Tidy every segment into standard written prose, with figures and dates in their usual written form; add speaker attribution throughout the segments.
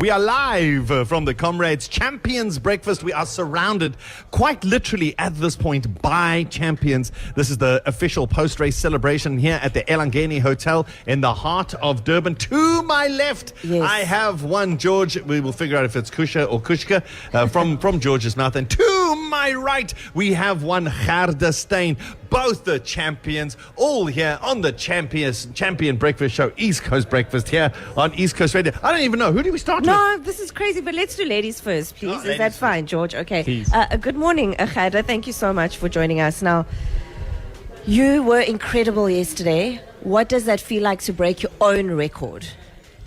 Speaker 1: We are live from the Comrades Champions Breakfast. We are surrounded quite literally at this point by champions. This is the official post-race celebration here at the Elangeni Hotel in the heart of Durban. To my left,
Speaker 2: yes,
Speaker 1: I have one George. We will figure out if it's Kusha or Kushka from George's mouth. And to my right, we have one Gerda Steyn. Both the champions, all here on the Champion Breakfast Show, East Coast Breakfast here on East Coast Radio. I don't even know. Who do we start with?
Speaker 2: No, this is crazy, but let's do ladies first, please.
Speaker 1: Oh,
Speaker 2: is
Speaker 1: ladies
Speaker 2: that fine, George? Okay.
Speaker 3: Please.
Speaker 2: Good morning, Gerda. Thank you so much for joining us. Now, you were incredible yesterday. What does that feel like to break your own record?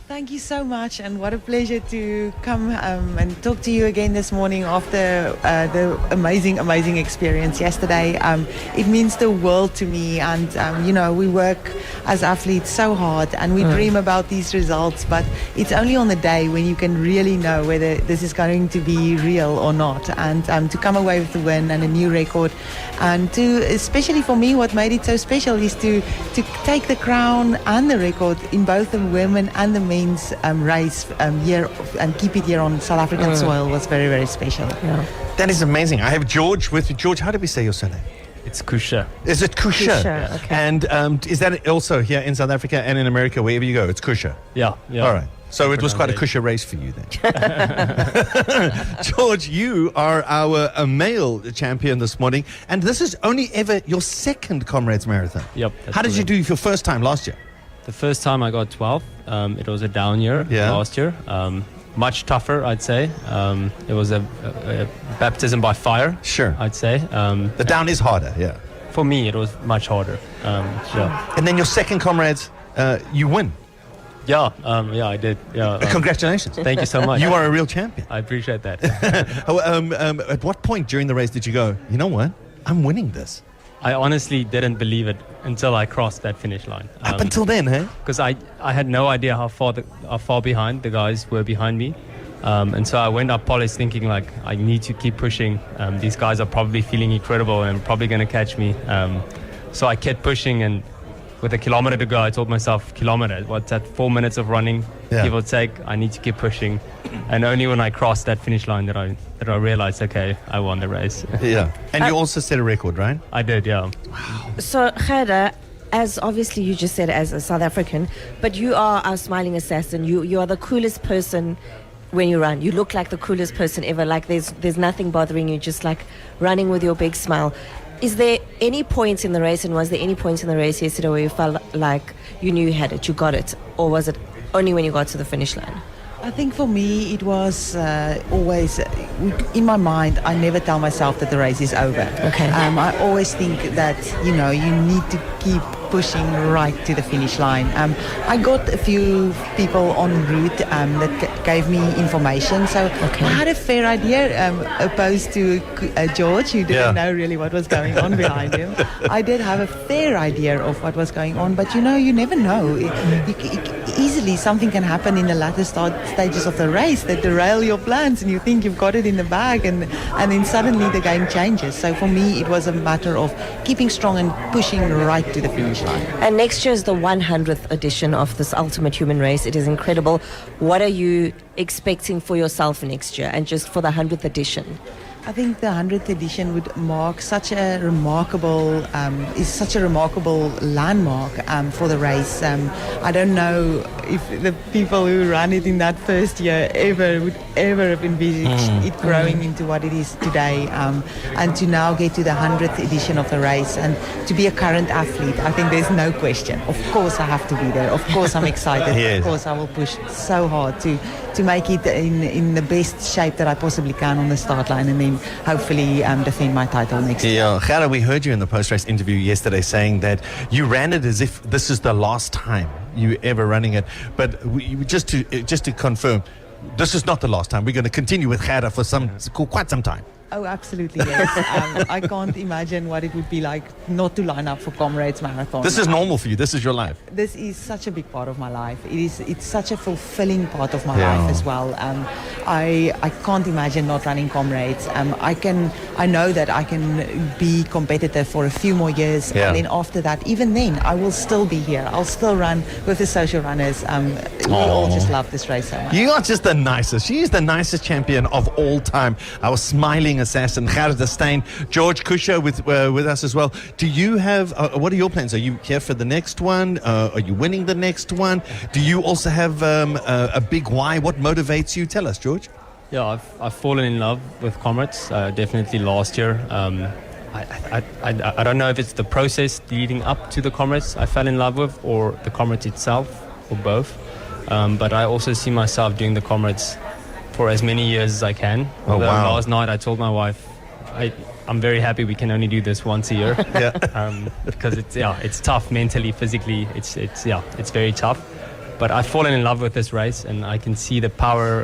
Speaker 4: Thank you so much, and what a pleasure to come and talk to you again this morning after the amazing experience yesterday. It means the world to me, and we work as athletes so hard, and we dream about these results, but it's only on the day when you can really know whether this is going to be real or not. And to come away with the win and a new record, and to, especially for me, what made it so special is to take the crown and the record in both the women and the men race here and keep it here on South African soil was very special.
Speaker 2: Yeah.
Speaker 1: That is amazing. I have George with me. George, how do we say your surname?
Speaker 3: It's Kusha.
Speaker 1: Is it Kusha?
Speaker 2: Kusha, okay.
Speaker 1: And is that also here in South Africa and in America, wherever you go? It's Kusha.
Speaker 3: Yeah.
Speaker 1: All right. So it was quite a Kusha race for you then. George, you are our male champion this morning, and this is only ever your second Comrades Marathon.
Speaker 3: Yep.
Speaker 1: How did you do your first time last year?
Speaker 3: The first time I got 12. It was a down year last year. Much tougher, I'd say. It was a baptism by fire.
Speaker 1: Sure.
Speaker 3: I'd say.
Speaker 1: The down is harder, yeah.
Speaker 3: For me, it was much harder. Yeah.
Speaker 1: And then your second Comrades, you win.
Speaker 3: Yeah. I did. Yeah.
Speaker 1: Congratulations.
Speaker 3: Thank you so much.
Speaker 1: You are a real champion.
Speaker 3: I appreciate that.
Speaker 1: At what point during the race did you go, you know what, I'm winning this?
Speaker 3: I honestly didn't believe it until I crossed that finish line.
Speaker 1: Up until then, hey?
Speaker 3: Because I had no idea how far behind the guys were behind me. And so I went up polished thinking like I need to keep pushing. These guys are probably feeling incredible and probably going to catch me. So I kept pushing, and with a kilometer to go, I told myself, kilometer, what's that, 4 minutes of running, give or take, I need to keep pushing. And only when I crossed that finish line that I realized, okay, I won the race.
Speaker 1: Yeah. And you also set a record, right?
Speaker 3: I did, yeah.
Speaker 1: Wow.
Speaker 2: So, Gerda, as obviously you just said as a South African, but you are our smiling assassin. You are the coolest person when you run. You look like the coolest person ever. Like there's nothing bothering you, just like running with your big smile. Is there any points in the race, and was there any points in the race yesterday where you felt like you knew you had it, you got it? Or was it only when you got to the finish line?
Speaker 4: I think for me it was always in my mind. I never tell myself that the race is over.
Speaker 2: Okay.
Speaker 4: I always think that you need to keep pushing right to the finish line. I got a few people en route that gave me information, so I had a fair idea, opposed to George, who didn't know really what was going on behind him. I did have a fair idea of what was going on, but you never know. Easily something can happen in the latter stages of the race that derail your plans, and you think you've got it in the bag, and then suddenly the game changes. So for me it was a matter of keeping strong and pushing right to the finish line.
Speaker 2: And next year is the 100th edition of this ultimate human race. It is incredible. What are you expecting for yourself next year and just for the 100th edition?
Speaker 4: I think the 100th edition would mark such a remarkable landmark for the race. I don't know if the people who ran it in that first year would ever have envisaged it growing into what it is today. And to now get to the 100th edition of the race and to be a current athlete, I think there's no question. Of course I have to be there. Of course I'm excited.
Speaker 1: Yes.
Speaker 4: Of course I will push so hard to make it in the best shape that I possibly can on the start line, and then hopefully defend my title next year.
Speaker 1: Yeah, Gerda, we heard you in the post-race interview yesterday saying that you ran it as if this is the last time you ever running it. But just to confirm, this is not the last time. We're going to continue with Gerda for quite some time.
Speaker 4: Oh, absolutely, yes. I can't imagine what it would be like not to line up for Comrades Marathon.
Speaker 1: This is normal for you. This is your life.
Speaker 4: This is such a big part of my life. It's such a fulfilling part of my life as well. I can't imagine not running Comrades. I know that I can be competitive for a few more years,
Speaker 1: Yeah.
Speaker 4: and then after that, even then, I will still be here. I'll still run with the social runners. We all just love this race so much.
Speaker 1: You are just the nicest. She is the nicest champion of all time. Our smiling assassin, Gerda Steyn. George Kusha with us as well. Do you have, what are your plans? Are you here for the next one? Are you winning the next one? Do you also have a big why? What motivates you? Tell us, George.
Speaker 3: Yeah, I've fallen in love with Comrades, definitely last year. I don't know if it's the process leading up to the Comrades I fell in love with, or the Comrades itself, or both. But I also see myself doing the Comrades for as many years as I can.
Speaker 1: Oh,
Speaker 3: Although
Speaker 1: wow.
Speaker 3: Last night I told my wife, I'm very happy we can only do this once a year.
Speaker 1: Yeah.
Speaker 3: Because it's tough mentally, physically. It's very tough. But I've fallen in love with this race, and I can see the power,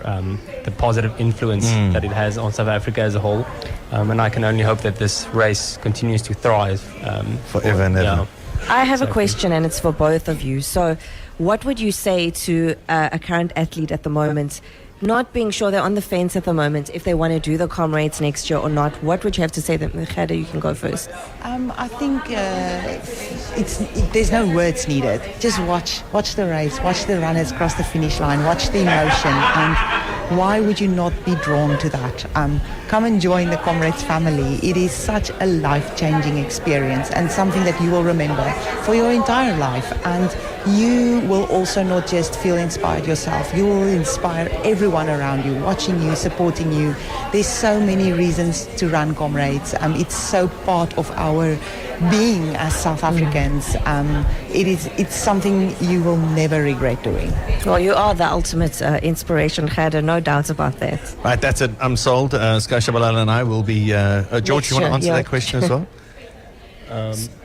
Speaker 3: the positive influence that it has on South Africa as a whole. And I can only hope that this race continues to thrive.
Speaker 1: Forever and ever.
Speaker 2: I have a question, and it's for both of you. So, what would you say to a current athlete at the moment, not being sure they're on the fence at the moment, if they want to do the Comrades next year or not? What would you have to say to them? Gerda, you can go first.
Speaker 4: I think there's no words needed. Just watch the race, watch the runners cross the finish line, watch the emotion, and why would you not be drawn to that? Come and join the Comrades family. It is such a life-changing experience and something that you will remember for your entire life. And you will also not just feel inspired yourself, you will inspire everyone around you, watching you, supporting you. There's so many reasons to run Comrades. It's so part of our being as South Africans. It's something you will never regret doing.
Speaker 2: Well, you are the ultimate inspiration, Gerda, no doubt about that.
Speaker 1: Right, that's it. I'm sold. Sky Shabalala and I will be... George,
Speaker 2: Next
Speaker 1: you want to
Speaker 2: year,
Speaker 1: answer
Speaker 2: yeah.
Speaker 1: that question as well?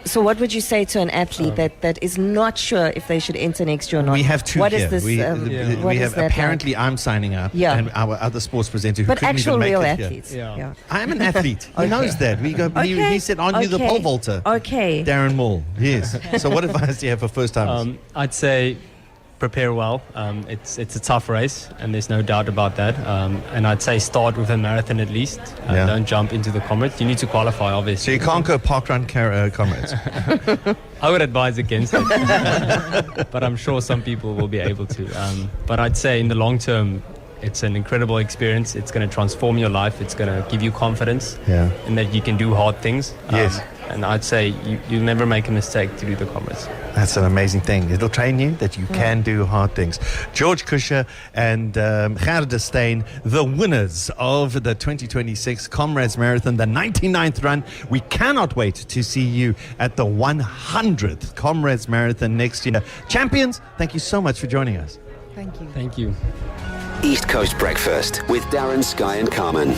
Speaker 2: So what would you say to an athlete that is not sure if they should enter next year or not?
Speaker 1: We have two
Speaker 2: What
Speaker 1: here.
Speaker 2: is this?
Speaker 1: we
Speaker 2: what
Speaker 1: have
Speaker 2: is that
Speaker 1: apparently
Speaker 2: like?
Speaker 1: I'm signing up,
Speaker 2: Yeah.
Speaker 1: and our other sports presenter who
Speaker 2: But
Speaker 1: couldn't
Speaker 2: actual
Speaker 1: even make
Speaker 2: real
Speaker 1: it here.
Speaker 2: athletes.
Speaker 3: Yeah.
Speaker 1: I am an athlete. He knows that. He
Speaker 2: Okay.
Speaker 1: said, "Aren't you the
Speaker 2: Okay.
Speaker 1: pole vaulter?"
Speaker 2: Okay.
Speaker 1: Darren Moore. Yes. So what advice do you have for first timers?
Speaker 3: I'd say prepare well. It's a tough race, and there's no doubt about that. And I'd say start with a marathon at least.
Speaker 1: Yeah.
Speaker 3: Don't jump into the Comrades. You need to qualify,
Speaker 1: So
Speaker 3: obviously.
Speaker 1: you can't go parkrun Comrades.
Speaker 3: I would advise against it, but I'm sure some people will be able to. But I'd say in the long term, it's an incredible experience. It's going to transform your life. It's going to give you confidence,
Speaker 1: Yeah.
Speaker 3: and that you can do hard things.
Speaker 1: Yes.
Speaker 3: And I'd say you'll never make a mistake to do the Comrades.
Speaker 1: That's an amazing thing. It'll train you that you can do hard things. George Kusha and Gerda Steyn, the winners of the 2026 Comrades Marathon, the 99th run. We cannot wait to see you at the 100th Comrades Marathon next year. Champions, thank you so much for joining us.
Speaker 4: Thank you.
Speaker 3: Thank you.
Speaker 5: East Coast Breakfast with Darren, Sky and Carmen.